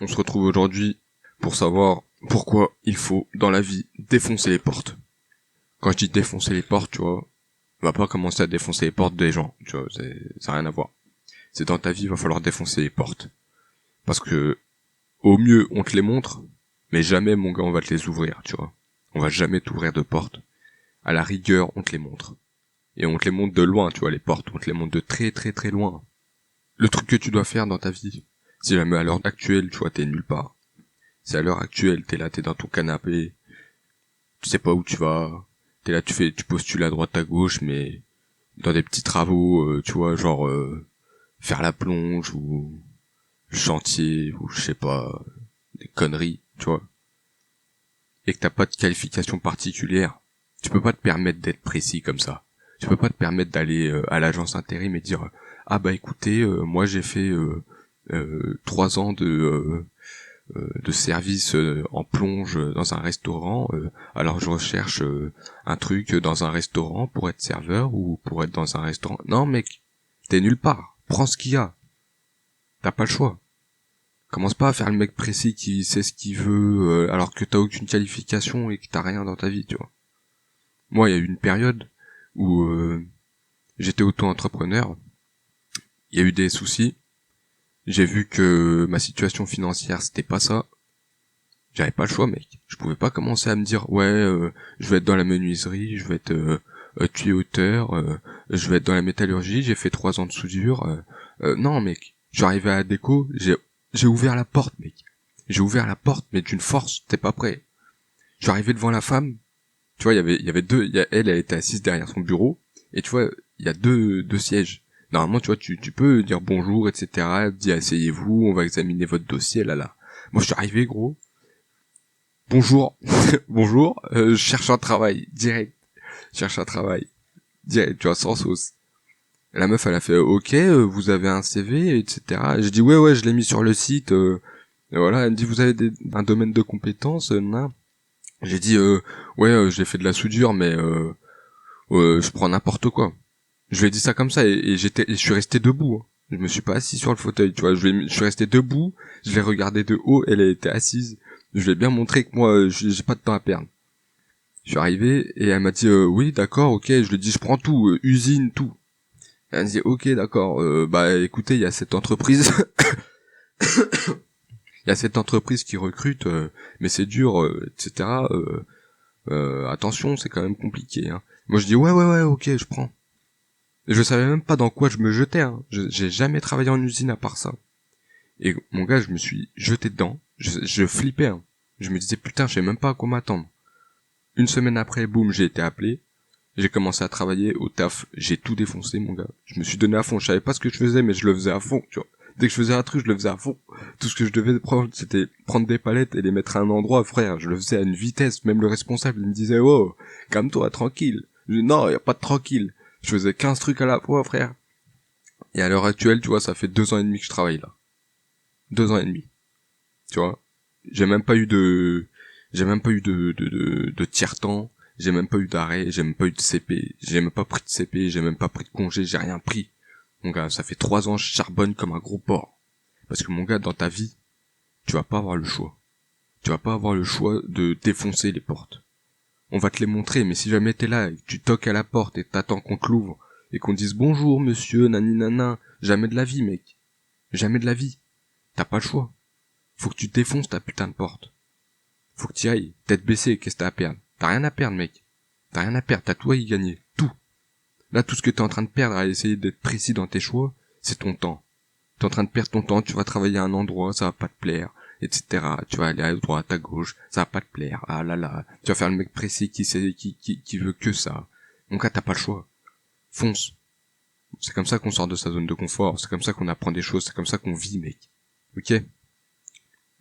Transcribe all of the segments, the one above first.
On se retrouve aujourd'hui pour savoir pourquoi il faut, dans la vie, défoncer les portes. Quand je dis défoncer les portes, tu vois, on va pas commencer à défoncer les portes des gens, tu vois, ça n'a rien à voir. C'est dans ta vie, il va falloir défoncer les portes. Parce que, au mieux, on te les montre, mais jamais, mon gars, on va te les ouvrir, tu vois. On va jamais t'ouvrir de porte. À la rigueur, on te les montre. Et on te les montre de loin, tu vois, les portes, on te les montre de très très très loin. Le truc que tu dois faire dans ta vie, si jamais à l'heure actuelle, tu vois, t'es nulle part. Si à l'heure actuelle, t'es là, t'es dans ton canapé, tu sais pas où tu vas, t'es là, tu postules à droite à gauche, mais dans des petits travaux, tu vois, genre faire la plonge ou le chantier ou je sais pas, des conneries, tu vois, et que t'as pas de qualification particulière, tu peux pas te permettre d'être précis comme ça. Tu peux pas te permettre d'aller à l'agence intérim et dire ah bah écoutez, moi j'ai fait 3 ans de service en plonge dans un restaurant, alors je recherche un truc dans un restaurant pour être serveur ou pour être dans un restaurant. Non mec, t'es nulle part. Prends ce qu'il y a. T'as pas le choix. Commence pas à faire le mec précis qui sait ce qu'il veut alors que t'as aucune qualification et que t'as rien dans ta vie, tu vois. Moi, il y a eu une période où j'étais auto-entrepreneur, il y a eu des soucis, j'ai vu que ma situation financière c'était pas ça. J'avais pas le choix, mec. Je pouvais pas commencer à me dire ouais, je vais être dans la menuiserie, je vais être tuyauteur, je vais être dans la métallurgie. J'ai fait 3 ans de soudure. Non, mec. Je suis arrivé à la déco, j'ai ouvert la porte, mec. J'ai ouvert la porte, mais d'une force, t'es pas prêt. Je suis arrivé devant la femme. Tu vois, il y avait deux. Elle était assise derrière son bureau, et tu vois, il y a deux sièges. Normalement, tu vois, tu peux dire bonjour, etc. Elle dit asseyez-vous, on va examiner votre dossier, là là. Moi, je suis arrivé, gros. Bonjour, bonjour, je cherche un travail, direct, je cherche un travail, direct, tu vois, sans sauce. La meuf, elle a fait, ok, vous avez un CV, etc. J'ai dit, ouais, je l'ai mis sur le site, et voilà, elle me dit, vous avez un domaine de compétences, nan. J'ai dit, ouais, j'ai fait de la soudure, mais je prends n'importe quoi. Je lui ai dit ça comme ça, et je suis resté debout, hein. Je me suis pas assis sur le fauteuil, tu vois, je suis resté debout, je l'ai regardé de haut, elle était assise, je lui ai bien montré que moi, j'ai pas de temps à perdre. Je suis arrivé et elle m'a dit oui d'accord ok, je lui ai dit je prends tout, usine tout. Elle m'a dit ok d'accord, bah écoutez il y a cette entreprise il y a cette entreprise qui recrute mais c'est dur etc. Attention c'est quand même compliqué hein. Moi je dis ouais ok je prends. Et je savais même pas dans quoi je me jetais hein. J'ai jamais travaillé en usine à part ça. Et mon gars je me suis jeté dedans, je flippais hein. Je me disais putain je sais même pas à quoi m'attendre. Une semaine après boum j'ai été appelé. J'ai commencé à travailler au taf, j'ai tout défoncé mon gars. Je me suis donné à fond, je savais pas ce que je faisais mais je le faisais à fond, tu vois. Dès que je faisais un truc, je le faisais à fond. Tout ce que je devais prendre, c'était prendre des palettes et les mettre à un endroit, frère. Je le faisais à une vitesse, même le responsable, il me disait, oh, calme-toi, tranquille. Je dis, non, y a pas de tranquille. Je faisais 15 trucs à la fois, frère. Et à l'heure actuelle, tu vois, ça fait 2 ans et demi que je travaille là. 2 ans et demi. Tu vois. J'ai même pas eu de, j'ai même pas eu de tiers-temps. J'ai même pas eu d'arrêt, j'ai même pas eu de CP, j'ai même pas pris de CP, j'ai même pas pris de congé, j'ai rien pris. Mon gars, ça fait 3 ans, je charbonne comme un gros porc. Parce que mon gars, dans ta vie, tu vas pas avoir le choix. Tu vas pas avoir le choix de défoncer les portes. On va te les montrer, mais si jamais t'es là, et que tu toques à la porte et t'attends qu'on te l'ouvre, et qu'on te dise bonjour monsieur, nani nana, jamais de la vie mec. Jamais de la vie. T'as pas le choix. Faut que tu défonces ta putain de porte. Faut que t'y ailles, tête baissée, qu'est-ce que t'as à perdre? T'as rien à perdre mec. T'as rien à perdre, t'as tout à y gagner. Tout. Là, tout ce que t'es en train de perdre à essayer d'être précis dans tes choix, c'est ton temps. T'es en train de perdre ton temps, tu vas travailler à un endroit, ça va pas te plaire, etc. Tu vas aller à droite, à gauche, ça va pas te plaire, ah là là. Tu vas faire le mec précis qui sait, qui veut que ça. Donc là, t'as pas le choix. Fonce. C'est comme ça qu'on sort de sa zone de confort, c'est comme ça qu'on apprend des choses, c'est comme ça qu'on vit, mec. Ok?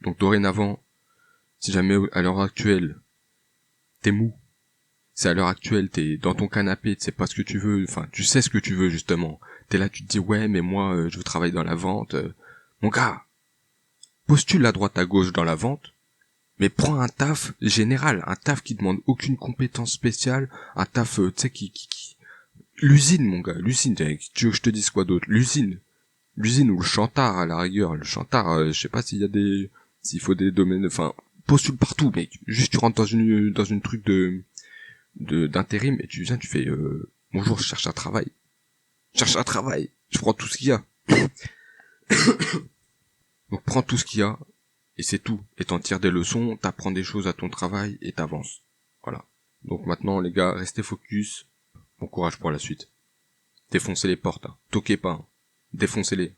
Donc dorénavant, si jamais à l'heure actuelle, t'es mou, c'est à l'heure actuelle, t'es dans ton canapé, tu sais pas ce que tu veux, enfin, tu sais ce que tu veux, justement. T'es là, tu te dis, ouais, mais moi, je veux travailler dans la vente. Mon gars, postule à droite à gauche dans la vente, mais prends un taf général, un taf qui demande aucune compétence spéciale, un taf, tu sais, L'usine, mon gars, l'usine, tu veux que je te dise quoi d'autre? L'usine ou le chantard, à la rigueur. Le chantard, je sais pas s'il y a S'il faut des domaines, enfin, postule partout, mais juste tu rentres dans une truc d'intérim et tu viens, tu fais, bonjour, je cherche un travail. Je cherche un travail. Je prends tout ce qu'il y a. Donc prends tout ce qu'il y a, et c'est tout. Et t'en tires des leçons, t'apprends des choses à ton travail, et t'avances. Voilà. Donc maintenant, les gars, restez focus. Bon courage pour la suite. Défoncez les portes, hein. Toquez pas, hein. Défoncez-les.